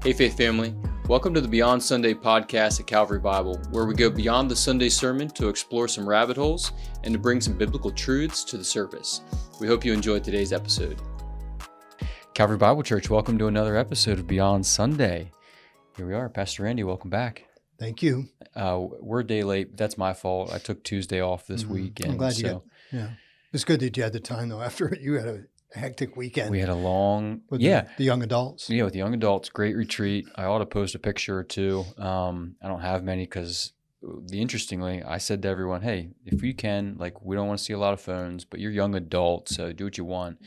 Hey Faith Family, welcome to the Beyond Sunday podcast at Calvary Bible, where we go beyond the Sunday sermon to explore some rabbit holes and to bring some biblical truths to the surface. We hope you enjoyed today's episode. Calvary Bible Church, welcome to another episode of Beyond Sunday. Here we are. Pastor Randy, welcome back. Thank you. We're a day late. That's my fault. I took Tuesday off this week. I'm glad yeah. It's good that you had the time, though, after you had a hectic weekend. We had a long, with the young adults. Yeah, with the young adults, great retreat. I ought to post a picture or two. I don't have many because, interestingly, I said to everyone, hey, if you can, we don't want to see a lot of phones, but you're young adults, so do what you want.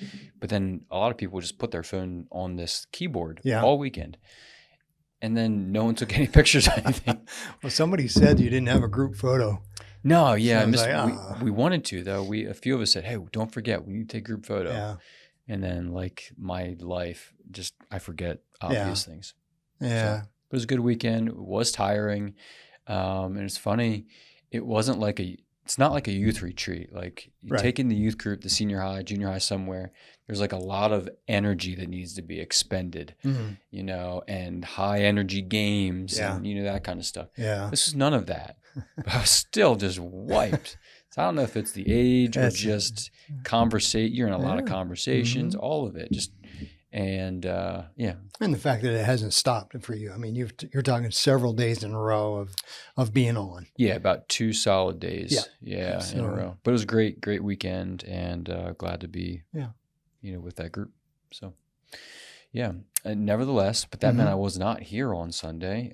But then a lot of people just put their phone on this keyboard all weekend. And then no one took any pictures of anything. Well, somebody said you didn't have a group photo. No, yeah. We wanted to, though. A few of us said, hey, don't forget, we need to take a group photo. Yeah. And then, my life, I forget obvious things. Yeah. So, it was a good weekend. It was tiring. And it's funny, it's not like a youth retreat. Taking the youth group, the senior high, junior high somewhere, there's a lot of energy that needs to be expended, and high energy games and, that kind of stuff. Yeah. This is none of that. But I was still just wiped. So I don't know if it's the age or just conversate. You're in a lot of conversations, all of it. And the fact that it hasn't stopped for you. I mean, you're talking several days in a row of being on. Yeah, about 2 solid days. Yeah, in a row. But it was a great weekend, and glad to be, with that group. So, yeah. Nevertheless, but that meant I was not here on Sunday.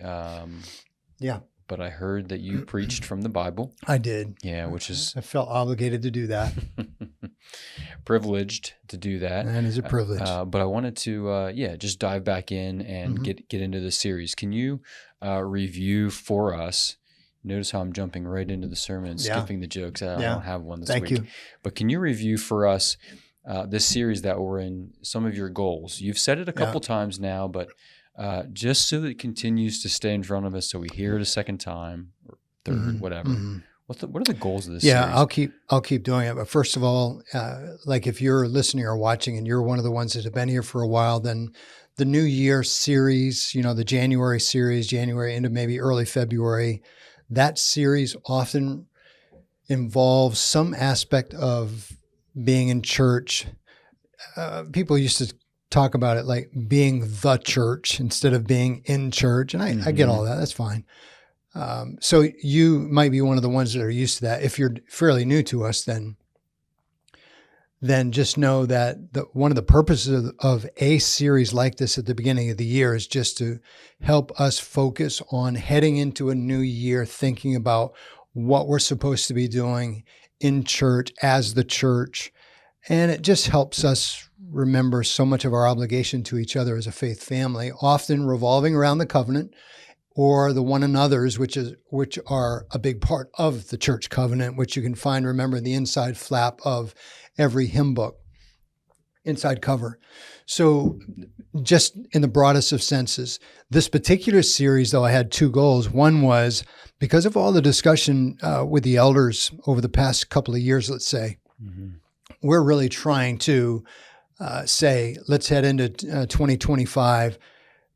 But I heard that you preached from the Bible. I did. Yeah, which is... I felt obligated to do that. Privileged to do that. That is a privilege. But I wanted to, just dive back in and get into the series. Can you review for us? Notice how I'm jumping right into the sermon and skipping the jokes. I don't have one this week. Thank you. But can you review for us this series that we're in, some of your goals? You've said it a couple times now, but... just so that it continues to stay in front of us, so we hear it a second time, or third, whatever. What are the goals of this series? I'll keep doing it. But first of all, if you're listening or watching and you're one of the ones that have been here for a while, then the New Year series, the January series, January into maybe early February, that series often involves some aspect of being in church. People used to talk about it like being the church instead of being in church. And I get all that. That's fine. So you might be one of the ones that are used to that. If you're fairly new to us, then just know that one of the purposes of a series like this at the beginning of the year is just to help us focus on heading into a new year, thinking about what we're supposed to be doing in church as the church. And it just helps us remember so much of our obligation to each other as a faith family, often revolving around the covenant or the one another's, which are a big part of the church covenant, which you can find, remember, in the inside flap of every hymn book, inside cover. So just in the broadest of senses, this particular series, though, I had 2 goals. One was because of all the discussion with the elders over the past couple of years, let's say, we're really trying to say, let's head into 2025,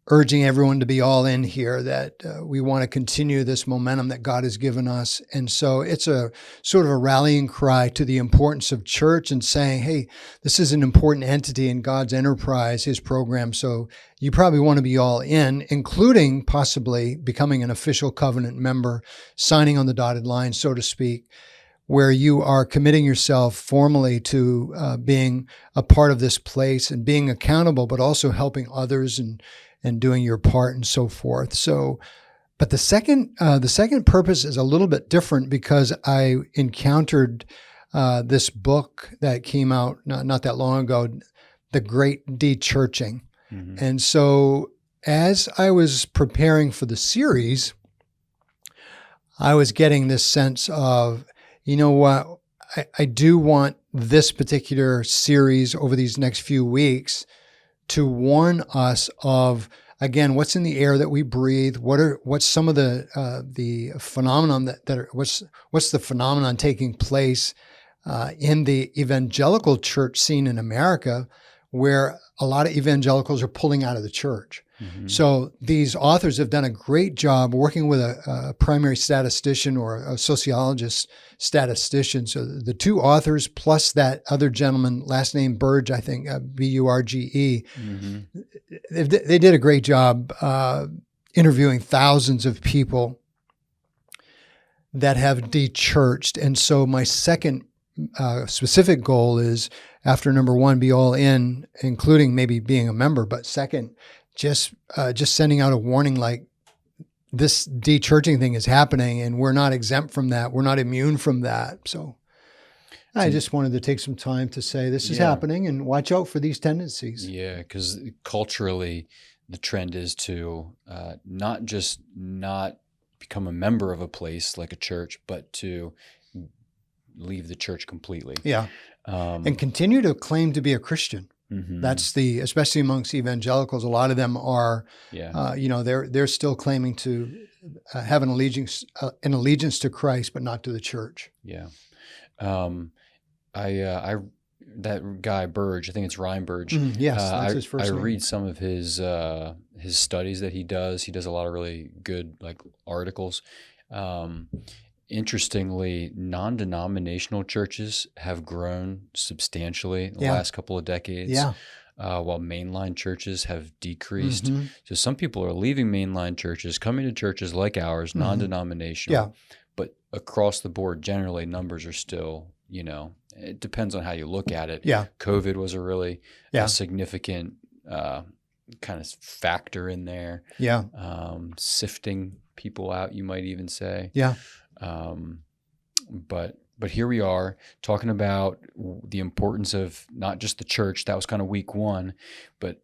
urging everyone to be all in here, that we want to continue this momentum that God has given us. And so it's a sort of a rallying cry to the importance of church and saying, hey, this is an important entity in God's enterprise, his program. So you probably want to be all in, including possibly becoming an official covenant member, signing on the dotted line, so to speak, where you are committing yourself formally to being a part of this place and being accountable, but also helping others and doing your part and so forth. So, but the second purpose is a little bit different because I encountered this book that came out not that long ago, The Great De-Churching. And so as I was preparing for the series, I was getting this sense of, you know what, I do want this particular series over these next few weeks to warn us of, again, what's in the air that we breathe. What's some of the phenomenon what's the phenomenon taking place in the evangelical church scene in America, where a lot of evangelicals are pulling out of the church. Mm-hmm. So these authors have done a great job working with a primary statistician or a sociologist statistician. So the two authors plus that other gentleman, last name Burge, I think, Burge, Mm-hmm. they did a great job interviewing thousands of people that have de-churched. And so my second specific goal is, after number one, be all in, including maybe being a member, but second, just sending out a warning like this de-churching thing is happening and we're not exempt from that. We're not immune from that. So I just wanted to take some time to say this is happening and watch out for these tendencies. Yeah, because culturally, the trend is to not just not become a member of a place like a church, but to leave the church completely. Yeah. And continue to claim to be a Christian. Mm-hmm. That's especially amongst evangelicals, a lot of them are, they're still claiming to have an allegiance to Christ, but not to the church. Yeah. That guy Burge, I think it's Ryan Burge. Yes, that's his first name. I read some of his studies that he does. He does a lot of really good articles. Interestingly, non-denominational churches have grown substantially in the last couple of decades, while mainline churches have decreased. Mm-hmm. So some people are leaving mainline churches, coming to churches like ours, non-denominational. But across the board, generally, numbers are still, it depends on how you look at it. Yeah. COVID was a really significant kind of factor in there. Yeah. Sifting people out, you might even say. Yeah. But here we are talking about the importance of not just the church. That was kind of week one, but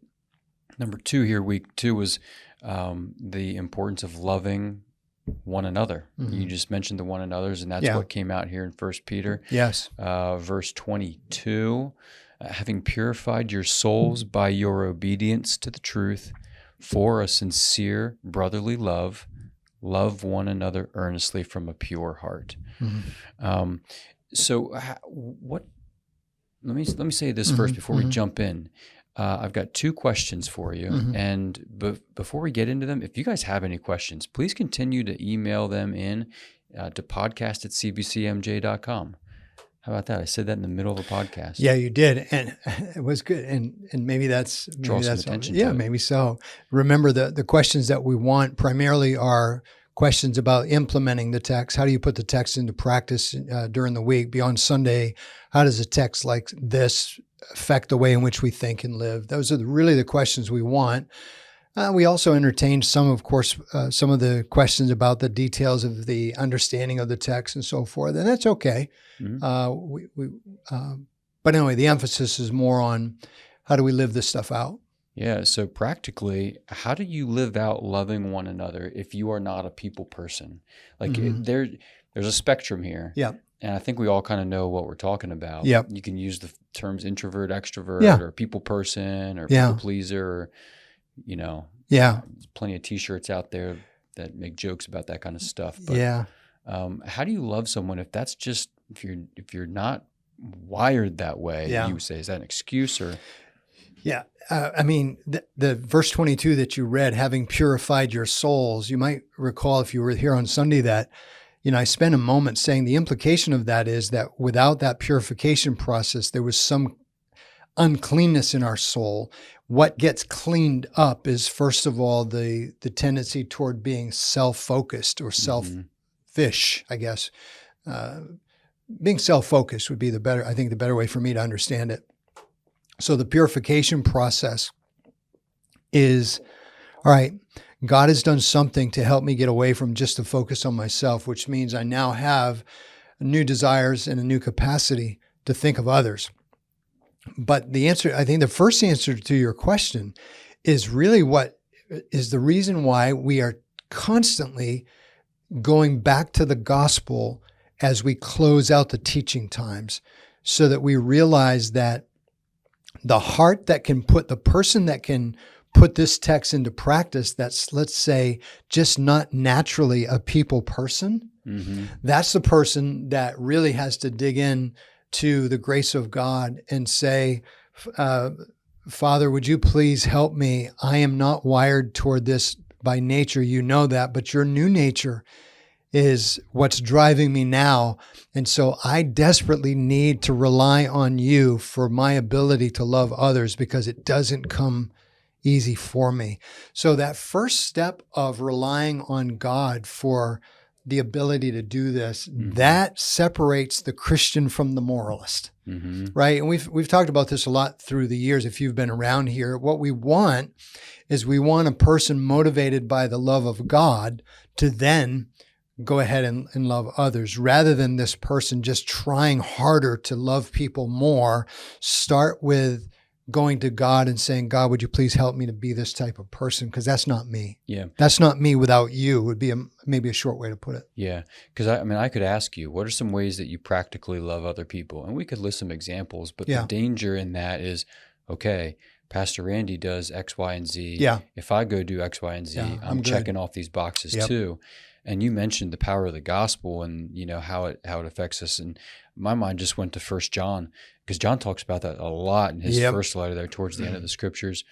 number two here, week two was the importance of loving one another. Mm-hmm. You just mentioned the one another's, and that's what came out here in 1 Peter. Yes. Verse 22, having purified your souls by your obedience to the truth for a sincere brotherly love, love one another earnestly from a pure heart. Mm-hmm. Let me say this first before we jump in. I've got two questions for you. Mm-hmm. And before we get into them, if you guys have any questions, please continue to email them in to podcast@cbcmj.com. How about that? I said that in the middle of a podcast. Yeah, you did. And it was good. And maybe that's attention to it. Maybe so. Remember, the questions that we want primarily are questions about implementing the text. How do you put the text into practice during the week? Beyond Sunday, how does a text like this affect the way in which we think and live? Those are really the questions we want. We also entertained some of the questions about the details of the understanding of the text and so forth, and that's okay. Mm-hmm. But anyway, the emphasis is more on how do we live this stuff out? Yeah. So practically, how do you live out loving one another if you are not a people person? There's a spectrum here. Yeah. And I think we all kind of know what we're talking about. Yeah. You can use the terms introvert, extrovert, or people person, or people pleaser, or, there's plenty of T-shirts out there that make jokes about that kind of stuff. But, how do you love someone if that's just if you're not wired that way? You would say, is that an excuse or? Yeah. The verse 22 that you read, having purified your souls, you might recall if you were here on Sunday that, I spent a moment saying the implication of that is that without that purification process, there was some uncleanness in our soul. What gets cleaned up is, first of all, the tendency toward being self-focused or selfish, I guess. Being self-focused would be the better way for me to understand it. So the purification process is, all right, God has done something to help me get away from just the focus on myself, which means I now have new desires and a new capacity to think of others. But I think the first answer to your question is really what is the reason why we are constantly going back to the gospel as we close out the teaching times, so that we realize that the heart that can put the person that can put this text into practice, that's, let's say, just not naturally a people person, that's the person that really has to dig in to the grace of God and say, Father, would you please help me? I am not wired toward this by nature. You know that, but your new nature is what's driving me now. And so I desperately need to rely on you for my ability to love others because it doesn't come easy for me. So that first step of relying on God for the ability to do this, that separates the Christian from the moralist, right? And we've talked about this a lot through the years. If you've been around here, what we want is we want a person motivated by the love of God to then go ahead and love others, rather than this person just trying harder to love people more. Start with going to God and saying, God, would you please help me to be this type of person? Because that's not me. Yeah. That's not me without you, would be maybe a short way to put it. Yeah. Because I could ask you, what are some ways that you practically love other people? And we could list some examples, but the danger in that is, okay, Pastor Randy does X, Y, and Z. Yeah. If I go do X, Y, and Z, I'm checking off these boxes too. And you mentioned the power of the gospel and, how it affects us. And my mind just went to 1 John, because John talks about that a lot in his first letter there towards the end of the scriptures.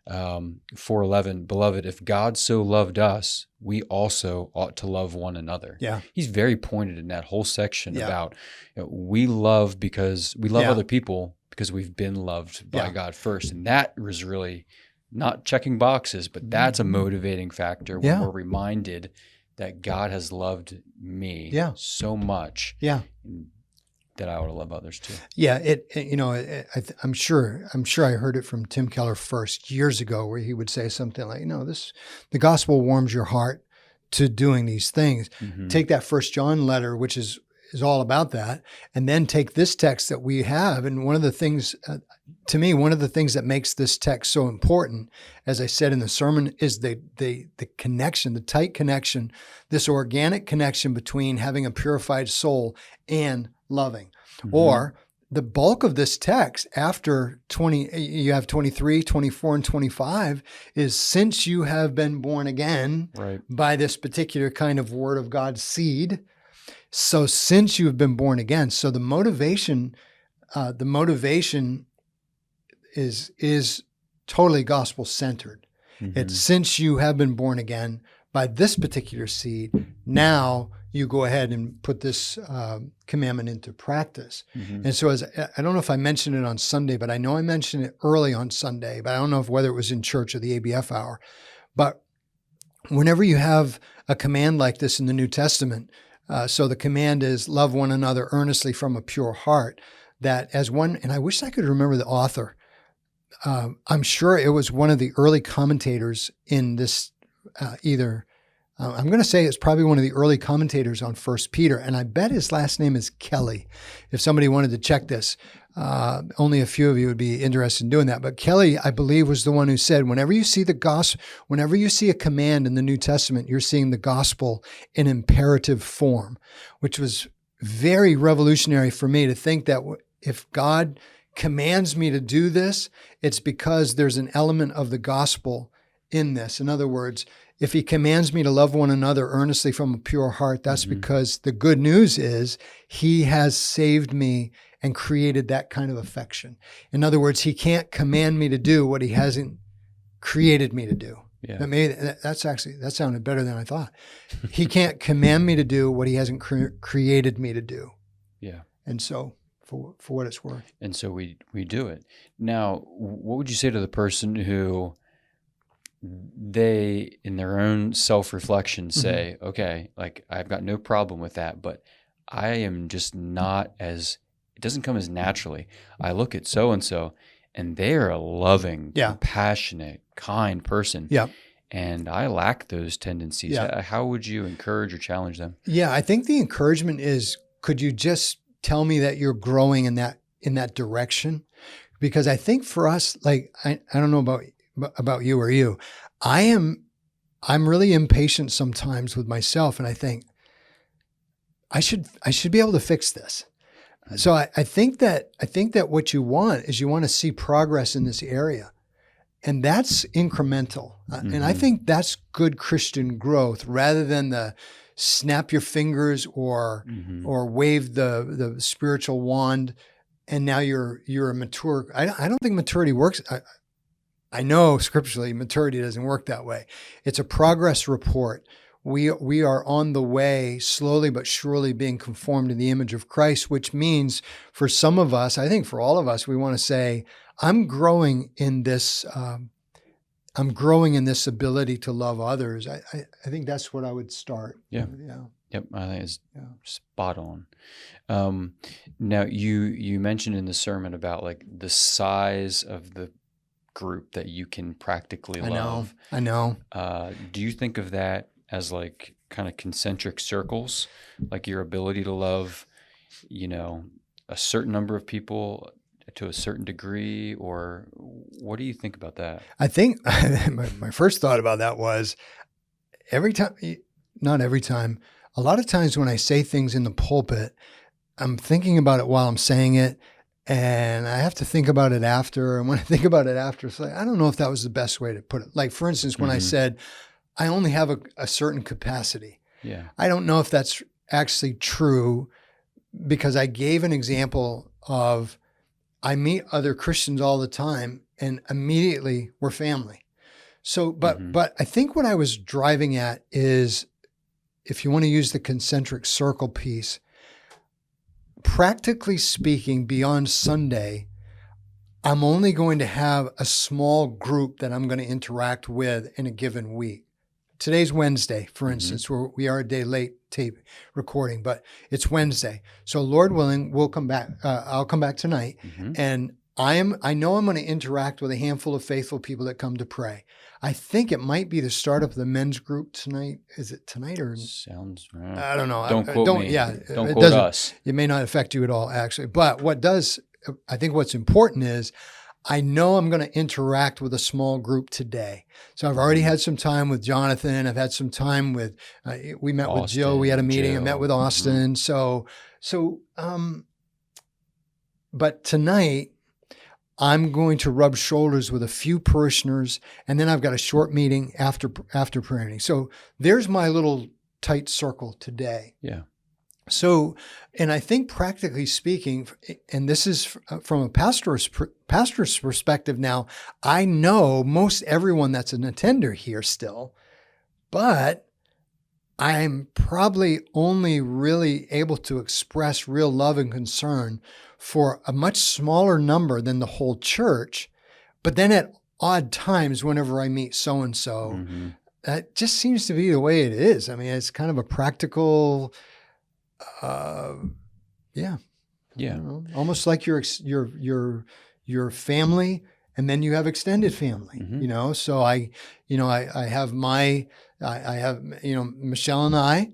4:11, beloved, if God so loved us, we also ought to love one another. Yeah. He's very pointed in that whole section about we love because we love other people because we've been loved by God first. And that was really not checking boxes, but that's a motivating factor when we're reminded that God has loved me so much that I ought to love others too. Yeah, I'm sure I heard it from Tim Keller first years ago, where he would say something like, the gospel warms your heart to doing these things. Take that 1 John letter, which is all about that, and then take this text that we have. And one of the things, to me, one of the things that makes this text so important, as I said in the sermon, is the connection, the tight connection, this organic connection between having a purified soul and loving. Or the bulk of this text after 20, you have 23, 24, and 25 is, since you have been born again by this particular kind of word of God seed. So since you've been born again, so the motivation is totally gospel centered. It's since you have been born again by this particular seed, now you go ahead and put this commandment into practice. And so I don't know if I mentioned it on Sunday, but I know I mentioned it early on Sunday, but I don't know whether it was in church or the ABF hour. But whenever you have a command like this in the New Testament, so the command is love one another earnestly from a pure heart, that as one, and I wish I could remember the author. I'm sure it was one of the early commentators in this, I'm going to say it's probably one of the early commentators on 1 Peter, and I bet his last name is Kelly. If somebody wanted to check this, only a few of you would be interested in doing that. But Kelly, I believe, was the one who said, whenever you see whenever you see a command in the New Testament, you're seeing the gospel in imperative form, which was very revolutionary for me to think that if God commands me to do this, it's because there's an element of the gospel in this. In other words, if he commands me to love one another earnestly from a pure heart, that's because the good news is he has saved me and created that kind of affection. In other words, he can't command me to do what he hasn't created me to do. Yeah. That sounded better than I thought. He can't command me to do what he hasn't created me to do. Yeah. And so for what it's worth. And so we do it. Now, what would you say to the person who they, in their own self-reflection, say, okay, like I've got no problem with that, but I am just not it doesn't come as naturally. I look at so-and-so and they are a loving, compassionate, kind person. Yeah. And I lack those tendencies. Yeah. How would you encourage or challenge them? Yeah, I think the encouragement is, could you just tell me that you're growing in that direction? Because I think for us, like, I don't know about you or you, I'm really impatient sometimes with myself, and I think I should be able to fix this. So I think that what you want is you want to see progress in this area, and that's incremental. And I think that's good Christian growth, rather than the snap your fingers or wave the spiritual wand and now you're a mature. I don't think maturity works. I know scripturally maturity doesn't work that way. It's a progress report. We are on the way, slowly but surely being conformed to the image of Christ, which means for some of us, I think for all of us, we want to say, I'm growing in this. I'm growing in this ability to love others. I think that's what I would start. Yeah. Yeah. Yep. I think it's spot on. Now you mentioned in the sermon about like the size of the group that you can practically love. I know. Do you think of that as like kind of concentric circles, like your ability to love, a certain number of people to a certain degree, or what do you think about that? I think my first thought about that was not every time, a lot of times when I say things in the pulpit, I'm thinking about it while I'm saying it, and I have to think about it after. And when I think about it after, it's like, I don't know if that was the best way to put it. Like, for instance, when I said, I only have a certain capacity. Yeah. I don't know if that's actually true, because I gave an example of I meet other Christians all the time and immediately we're family. So, but I think what I was driving at is, if you want to use the concentric circle piece, practically speaking, beyond Sunday, I'm only going to have a small group that I'm going to interact with in a given week. Today's Wednesday, for instance, where we are a day late tape recording, but it's Wednesday. So Lord willing, we'll come back. I'll come back tonight, and I know I'm going to interact with a handful of faithful people that come to pray. I think it might be the start of the men's group tonight. Is it tonight or sounds? I don't know. Don't quote me. Yeah, don't quote us. It may not affect you at all, actually. But what does? I think what's important is, I know I'm going to interact with a small group today. So I've already had some time with Jonathan. I've had some time with, we met Austin, with Jill. We had a meeting. I met with Austin. But tonight I'm going to rub shoulders with a few parishioners, and then I've got a short meeting after prayer meeting. So there's my little tight circle today. Yeah. So, and I think practically speaking, and this is from a pastor's perspective now, I know most everyone that's an attender here still, but I'm probably only really able to express real love and concern for a much smaller number than the whole church. But then at odd times, whenever I meet so-and-so, that just seems to be the way it is. I mean, it's kind of a practical... almost like your family, and then you have extended family, so I have Michelle and I,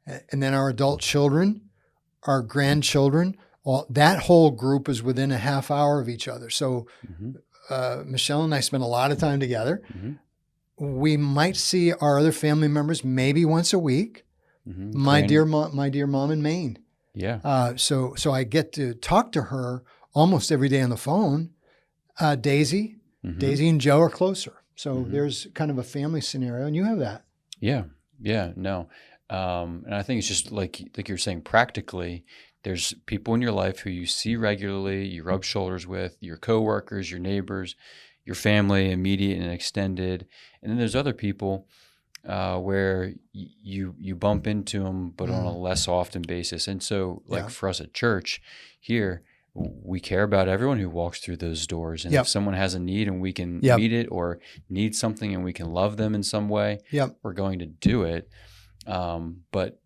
and then our adult children, our grandchildren, that whole group is within a half hour of each other. So Michelle and I spend a lot of time together. We might see our other family members maybe once a week. My dear mom in Maine. Yeah. So I get to talk to her almost every day on the phone. Daisy and Joe are closer. So there's kind of a family scenario, and you have that. Yeah. No. And I think it's just like you're saying, practically, there's people in your life who you see regularly, you rub shoulders with, your coworkers, your neighbors, your family, immediate and extended. And then there's other people where you bump into them, but on a less often basis. And so, for us at church here, we care about everyone who walks through those doors. And if someone has a need and we can meet it, or needs something and we can love them in some way, we're going to do it. But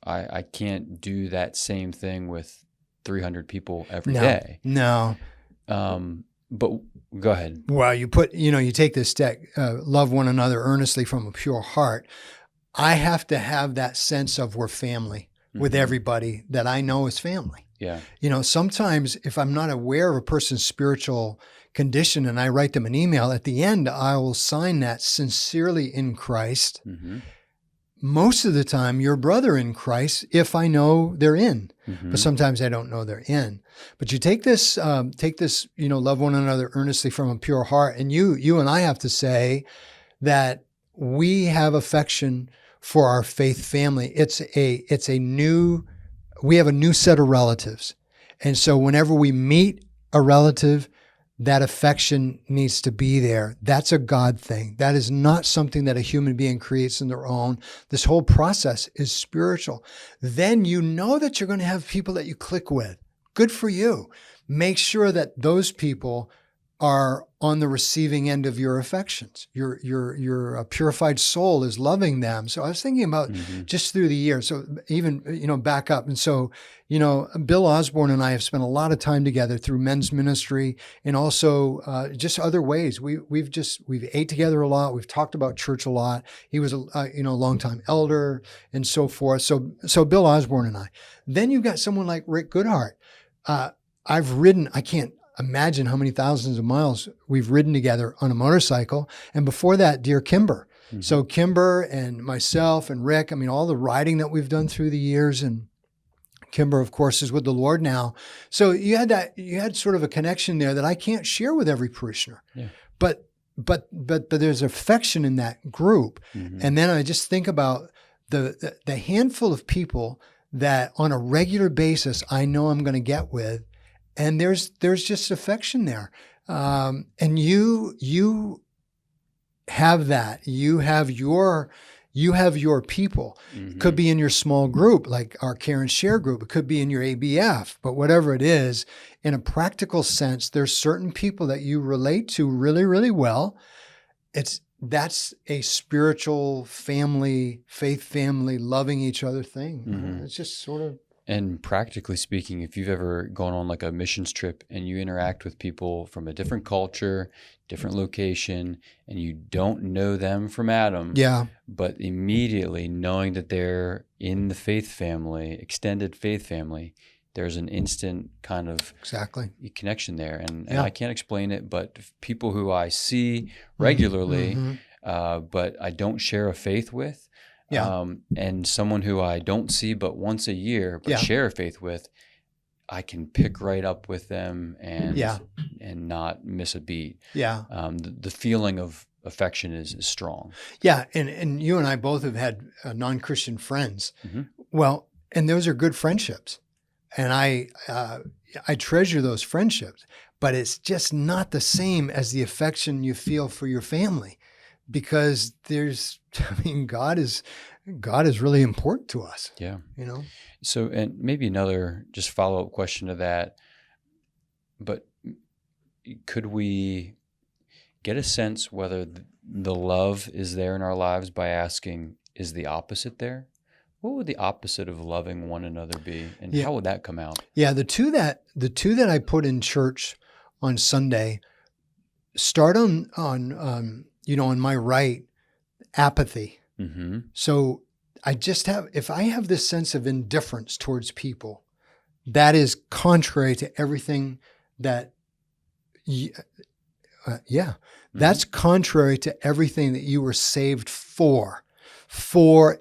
I can't do that same thing with 300 people every day. No. But go ahead. Well, you take this step, love one another earnestly from a pure heart. I have to have that sense of we're family with everybody that I know is family. Yeah. Sometimes if I'm not aware of a person's spiritual condition and I write them an email, at the end, I will sign that sincerely in Christ. Most of the time, your brother in Christ, if I know they're in, but sometimes I don't know they're in. But you take this, love one another earnestly from a pure heart. And you and I have to say that we have affection for our faith family. We have a new set of relatives. And so whenever we meet a relative, that affection needs to be there. That's a God thing. That is not something that a human being creates in their own. This whole process is spiritual. Then you know that you're going to have people that you click with. Good for you. Make sure that those people are on the receiving end of your affections. Your purified soul is loving them. So I was thinking about just through the years. So even, back up. And so, Bill Osborne and I have spent a lot of time together through men's ministry and also just other ways. We've ate together a lot. We've talked about church a lot. He was a longtime elder and so forth. So Bill Osborne and I. Then you've got someone like Rick Goodhart. I've ridden, I can't imagine how many thousands of miles we've ridden together on a motorcycle. And before that, dear Kimber. Mm-hmm. So Kimber and myself and Rick, all the riding that we've done through the years, and Kimber, of course, is with the Lord now. So you had sort of a connection there that I can't share with every parishioner. Yeah. But there's affection in that group. Mm-hmm. And then I just think about the handful of people that on a regular basis I know I'm going to get with. And there's just affection there. And you have that. You have your people. Mm-hmm. Could be in your small group, like our Care and Share group. It could be in your ABF, but whatever it is, in a practical sense, there's certain people that you relate to really, really well. That's a spiritual family, faith family, loving each other thing. Mm-hmm. It's just sort of. And practically speaking, if you've ever gone on like a missions trip and you interact with people from a different culture, different location, and you don't know them from Adam, but immediately knowing that they're in the faith family, extended faith family, there's an instant kind of connection there. And I can't explain it, but people who I see regularly, but I don't share a faith with, and someone who I don't see but once a year, but share a faith with, I can pick right up with them and not miss a beat. The feeling of affection is strong. Yeah, and you and I both have had non-Christian friends. Mm-hmm. Well, and those are good friendships, and I treasure those friendships. But it's just not the same as the affection you feel for your family. Because God is really important to us. Yeah. So, and maybe another just follow-up question to that, but could we get a sense whether the love is there in our lives by asking, is the opposite there? What would the opposite of loving one another be? And how would that come out? Yeah. The two that I put in church on Sunday start on my right, apathy. Mm-hmm. So if I have this sense of indifference towards people, that is contrary to everything that, that's contrary to everything that you were saved for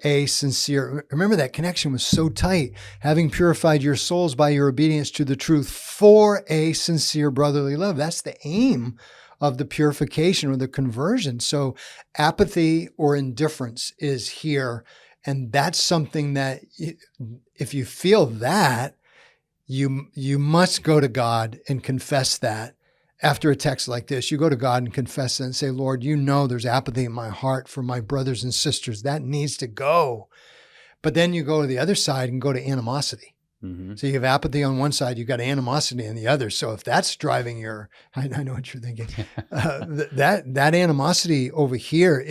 a sincere, remember that connection was so tight, having purified your souls by your obedience to the truth for a sincere brotherly love. That's the aim of the purification or the conversion. So apathy or indifference is here. And that's something that if you feel that, you must go to God and confess that. After a text like this, you go to God and confess it and say, Lord, there's apathy in my heart for my brothers and sisters. That needs to go. But then you go to the other side and go to animosity. Mm-hmm. So you have apathy on one side, you've got animosity on the other. So if that's driving I know what you're thinking. That animosity over here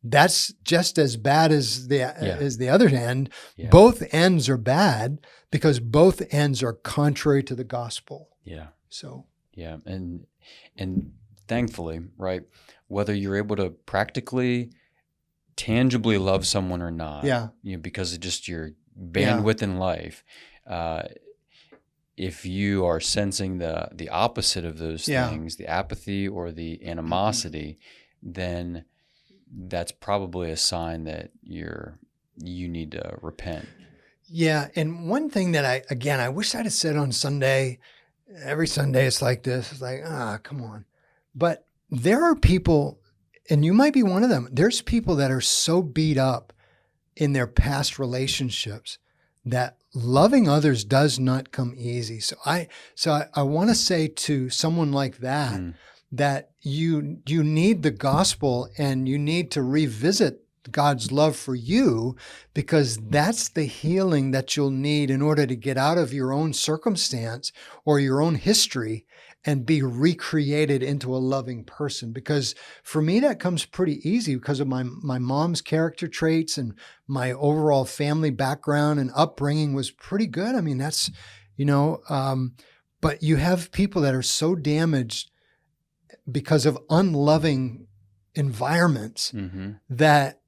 that's just as bad as the other end. Yeah. Both ends are bad because both ends are contrary to the gospel. Yeah. So. Yeah, and thankfully, right, whether you're able to practically, tangibly love someone or not, because of just your bandwidth in life, if you are sensing the opposite of those things, the apathy or the animosity, then that's probably a sign that you need to repent. Yeah, and one thing that I wish I'd have said on Sunday. Every Sunday it's like this. It's like, come on. But there are people, and you might be one of them, there's people that are so beat up in their past relationships that loving others does not come easy. So I want to say to someone like that, that you need the gospel and you need to revisit God's love for you, because that's the healing that you'll need in order to get out of your own circumstance or your own history and be recreated into a loving person. Because for me, that comes pretty easy because of my mom's character traits, and my overall family background and upbringing was pretty good. I mean, that's, but you have people that are so damaged because of unloving environments that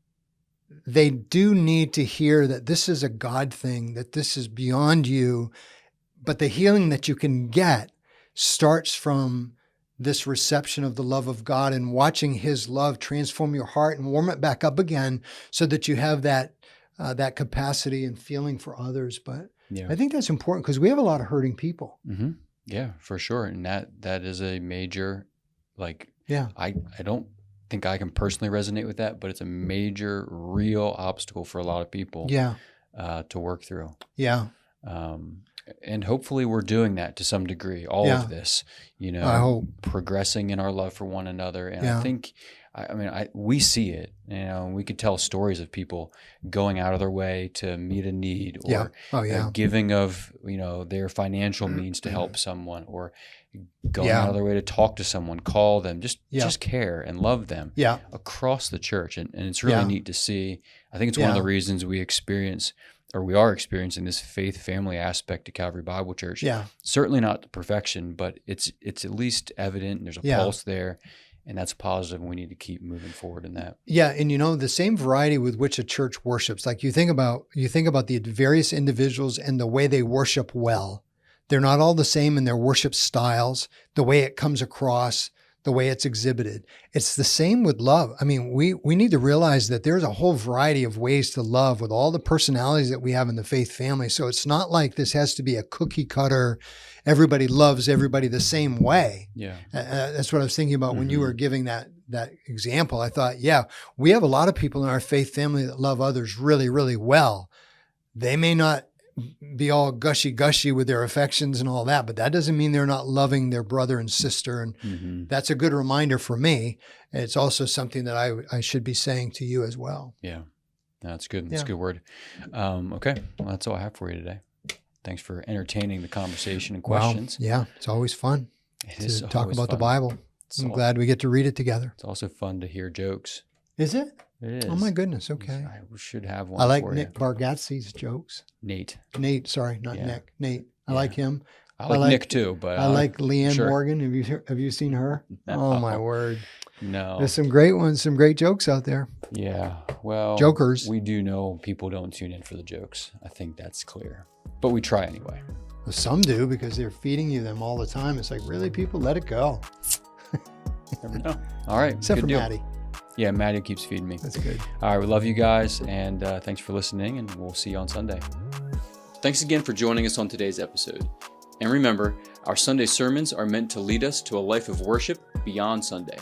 they do need to hear that this is a God thing, that this is beyond you. But the healing that you can get starts from this reception of the love of God and watching his love transform your heart and warm it back up again, so that you have that capacity and feeling for others. But I think that's important because we have a lot of hurting people. Yeah, for sure. And that is a major, I don't think I can personally resonate with that, but it's a major, real obstacle for a lot of people to work through. And hopefully we're doing that to some degree, all of this, I hope. Progressing in our love for one another. And I think, we see it, we could tell stories of people going out of their way to meet a need, or giving of, their financial means to help someone, or going out of their way to talk to someone, call them, just care and love them across the church. And it's really neat to see. I think it's one of the reasons we are experiencing this faith family aspect to Calvary Bible Church. Certainly not to perfection, but it's at least evident, and there's a pulse there, and that's positive, and we need to keep moving forward in that. And the same variety with which a church worships, like you think about the various individuals and the way they worship well. They're not all the same in their worship styles, the way it comes across, the way it's exhibited. It's the same with love. I mean, we need to realize that there's a whole variety of ways to love with all the personalities that we have in the faith family. So it's not like this has to be a cookie cutter, everybody loves everybody the same way. That's what I was thinking about when you were giving that example. I thought, we have a lot of people in our faith family that love others really, really well. They may not be all gushy with their affections and all that, but that doesn't mean they're not loving their brother and sister. And that's a good reminder for me. It's also something that I should be saying to you as well. That's good. That's a good word. Okay. Well, that's all I have for you today. Thanks for entertaining the conversation and questions. It's always fun to talk about the Bible. I'm glad we get to read it together. It's also fun to hear jokes. Is it? It is. Oh my goodness. Okay. We should have one. I like Nick Bargatze's jokes. Nate, sorry, not Nick. Nate. I like him. I like Nick too, but I like Leanne Morgan. Have you seen her? No. Oh my word. No. There's some great ones, some great jokes out there. Yeah. Well, jokers. We do know people don't tune in for the jokes. I think that's clear. But we try anyway. Well, some do, because they're feeding you them all the time. It's like, really, people, let it go. Never know. All right. Except for Maddie. Yeah, Maddie keeps feeding me. That's good. All right, we love you guys, and thanks for listening, and we'll see you on Sunday. Thanks again for joining us on today's episode. And remember, our Sunday sermons are meant to lead us to a life of worship beyond Sunday.